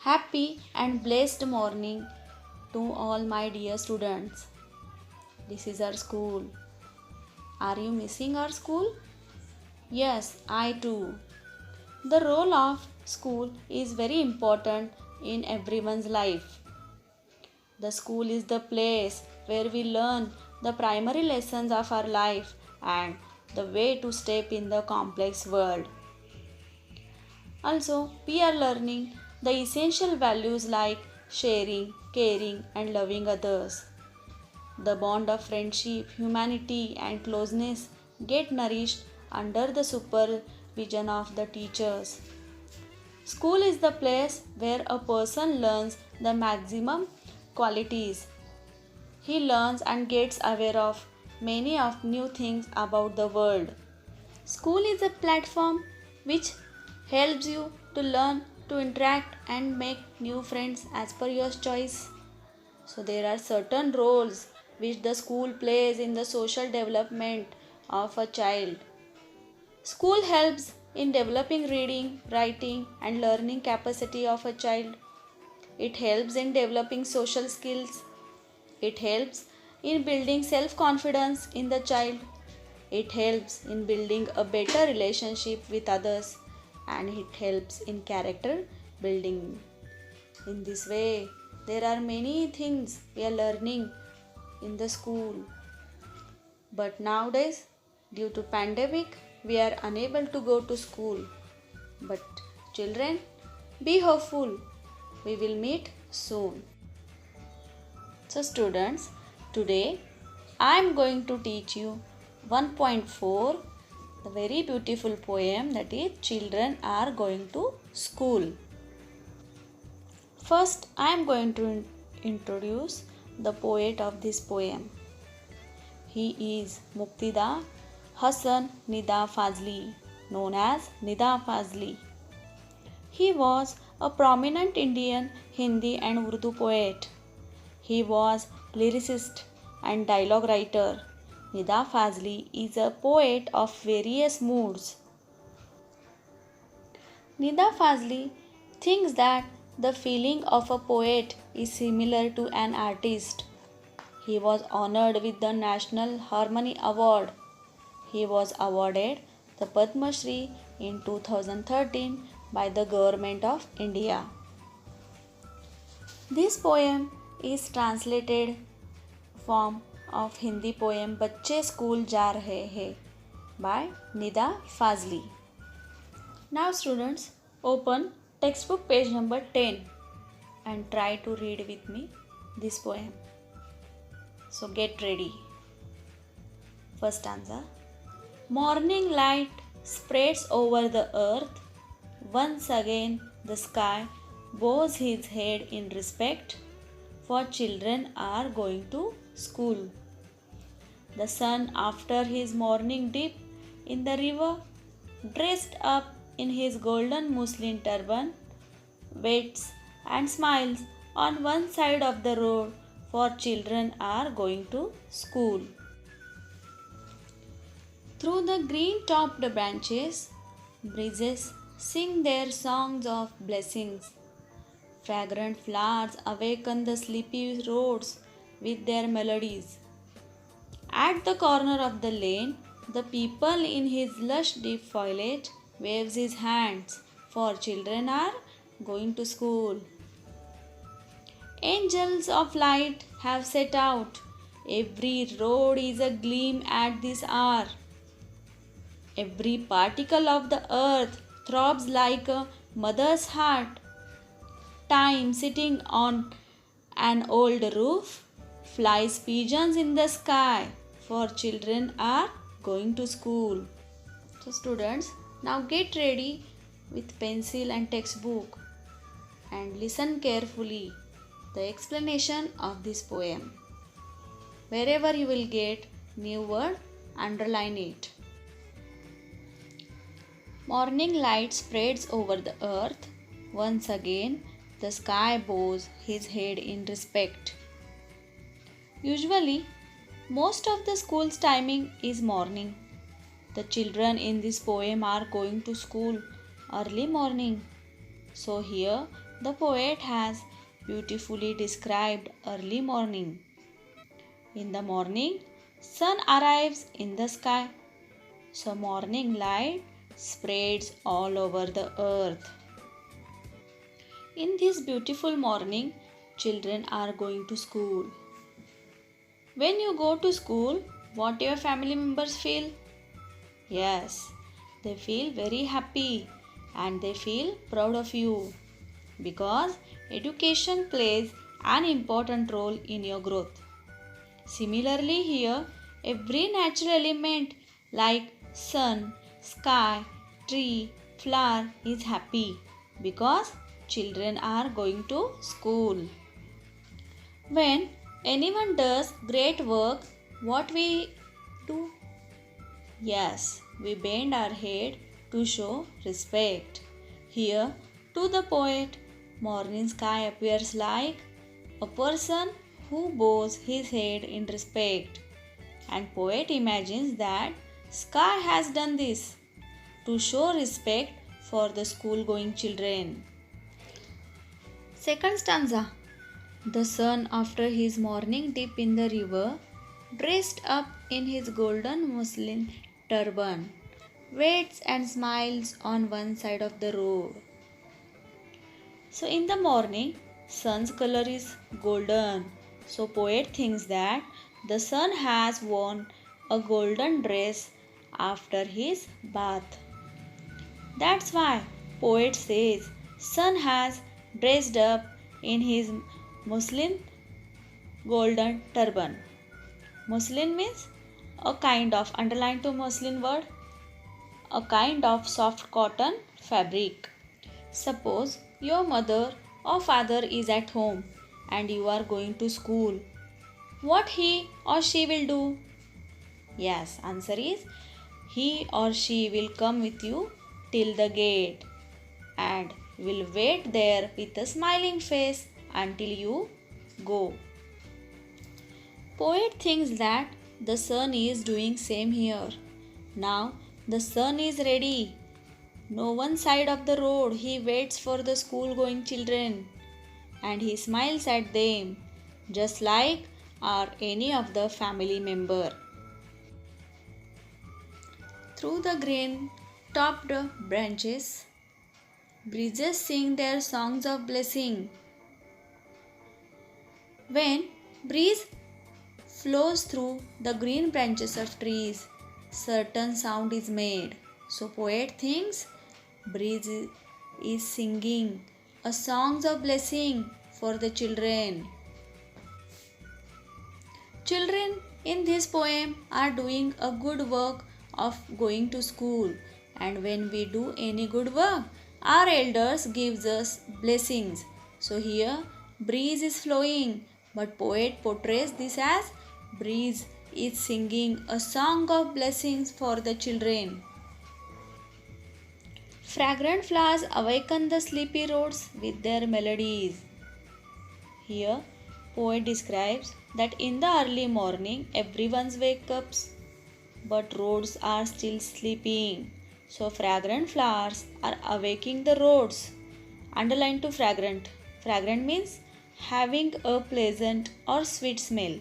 Happy and blessed morning to all my dear students. This is our school. Are you missing our school? Yes, I too. The role of school is very important in everyone's life. The school is the place where we learn the primary lessons of our life and the way to step in the complex world. Also, we are learning the essential values like sharing, caring, and loving others. The bond of friendship, humanity, and closeness get nourished under the supervision of the teachers. School is the place where a person learns the maximum qualities. He learns and gets aware of many of new things about the world. School is a platform which helps you to learn, to interact and make new friends as per your choice. So there are certain roles which the school plays in the social development of a child. School helps in developing reading, writing and learning capacity of a child. It helps in developing social skills. It helps in building self-confidence in the child. It helps in building a better relationship with others and it helps in character building. In this way, there are many things we are learning in the school. But nowadays, due to pandemic, we are unable to go to school. But children, be hopeful. We will meet soon. So students, today I am going to teach you 1.4, the very beautiful poem, that is Children Are Going to School. First, I am going to introduce the poet of this poem. He is Muqtada Hasan Nida Fazli, known as Nida Fazli. He was a prominent Indian Hindi and Urdu poet. He was lyricist and dialogue writer. Nida Fazli is a poet of various moods. Nida Fazli thinks that the feeling of a poet is similar to an artist. He was honored with the National Harmony Award. He was awarded the Padma Shri in 2013 by the Government of India. This poem is translated form of Hindi poem Bacche School Ja Rahe Hai by Nida Fazli. Now students, open textbook page number 10 and try to read with me this poem. So get ready. First stanza. Morning light spreads over the earth. Once again the sky bows his head in respect, for children are going to school. The sun, after his morning dip in the river, dressed up in his golden muslin turban, waits and smiles on one side of the road, for children are going to school. Through the green-topped branches, breezes sing their songs of blessings. Fragrant flowers awaken the sleepy roads with their melodies. At the corner of the lane, the people in his lush deep foliage waves his hands, for children are going to school. Angels of light have set out. Every road is a gleam at this hour. Every particle of the earth throbs like a mother's heart. Time, sitting on an old roof, flies pigeons in the sky, for children are going to school. So students, now get ready with pencil and textbook and listen carefully the explanation of this poem. Wherever you will get new word, underline it. Morning light spreads over the earth. Once again, the sky bows his head in respect. Usually, most of the school's timing is morning. The children in this poem are going to school early morning. So here The poet has beautifully described early morning. In the morning, sun arrives in the sky, so morning light spreads all over the earth. In this beautiful morning, children are going to school. When you go to school, what your family members feel? Yes, they feel very happy and they feel proud of you because education plays an important role in your growth. Similarly, here, every natural element like sun, sky, tree, flower is happy because children are going to school. When anyone does great work, what we do? Yes, we bend our head to show respect. Here, to the poet, morning sky appears like a person who bows his head in respect. And poet imagines that sky has done this to show respect for the school going children. Second stanza. The sun, after his morning dip in the river, dressed up in his golden muslin turban, waits and smiles on one side of the road. So in the morning, sun's color is golden. So poet thinks that the sun has worn a golden dress after his bath. That's why poet says sun has dressed up in his muslin golden turban. Muslin means a kind of, underline to muslin word, a kind of soft cotton fabric. Suppose your mother or father is at home and you are going to school. What he or she will do? Yes, answer is he or she will come with you till the gate and will wait there with a smiling face until you go. Poet thinks that the sun is doing same here. Now the sun is ready. No one side of the road he waits for the school going children and he smiles at them just like are any of the family member. Through the green topped branches, breezes sing their songs of blessing. When breeze flows through the green branches of trees, certain sound is made. So poet thinks breeze is singing a songs of blessing for the children. Children in this poem are doing a good work of going to school, and when we do any good work, our elders gives us blessings. So here breeze is flowing, but poet portrays this as breeze is singing a song of blessings for the children. Fragrant flowers awaken the sleepy roads with their melodies. Here, poet describes that in the early morning everyone's wakes up, but roads are still sleeping. So fragrant flowers are awaking the roads. Underline to fragrant. Fragrant means having a pleasant or sweet smell.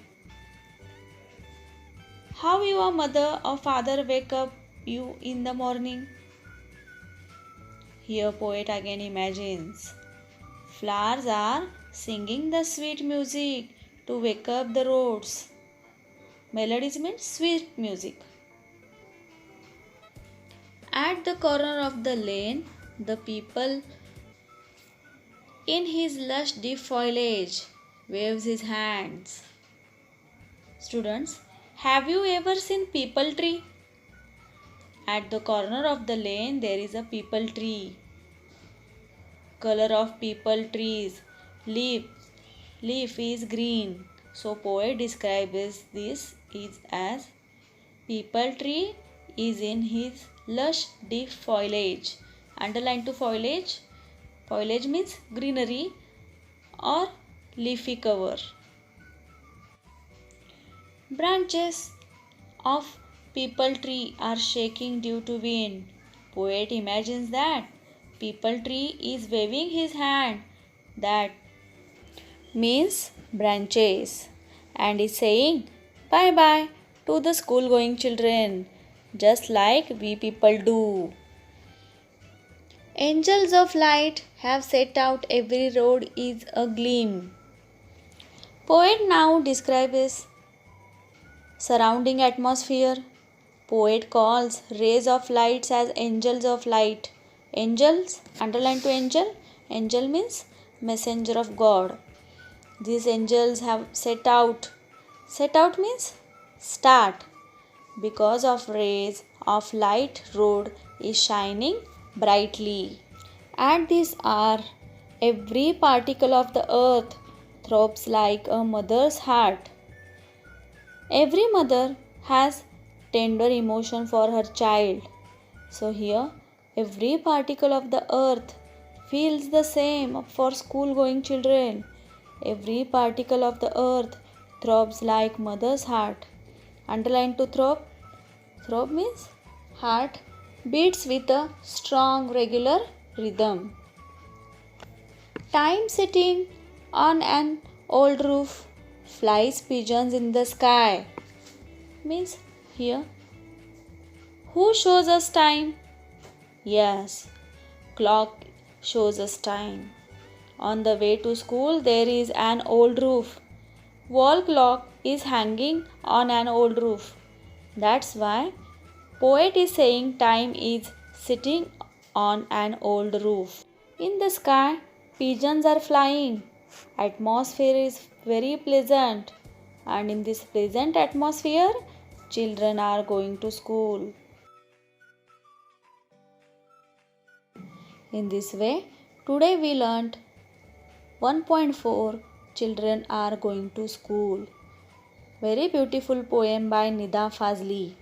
How your mother or father wake up you in the morning? Here poet again imagines. Flowers are singing the sweet music to wake up the roads. Melodies means sweet music. At the corner of the lane, the people in his lush deep foliage waves his hands. Students, have you ever seen people tree? At the corner of the lane there is a people tree. Color of people trees. Leaf is green. So poet describes this is as people tree is in his lush deep foliage. Underline to foliage. Foliage means greenery or leafy cover. Branches of people tree are shaking due to wind. Poet imagines that people tree is waving his hand That means branches, and is saying bye bye to the school going children, just like we people do. Angels of light have set out every road is a gleam. Poet now describes surrounding atmosphere. Poet calls rays of lights as angels of light. Angels, underline to angel. Angel means messenger of God. These angels have set out. Set out means start. Because of rays of light, road is shining brightly. At this hour, every particle of the earth throbs like a mother's heart. Every mother has tender emotion for her child. So here, every particle of the earth feels the same for school going children. Every particle of the earth throbs like mother's heart. Underline to throb. Throb means heart beats with a strong regular rhythm. Time sitting on an old roof, flies pigeons in the sky. Means here, who shows us time? Yes, clock shows us time. On the way to school, there is an old roof. Wall clock is hanging on an old roof. That's why poet is saying time is sitting on an old roof. In the sky, pigeons are flying. Atmosphere is very pleasant, and in this pleasant atmosphere, children are going to school. In this way, today we learnt 1.4 Children are going to school. Very beautiful poem by Nida Fazli.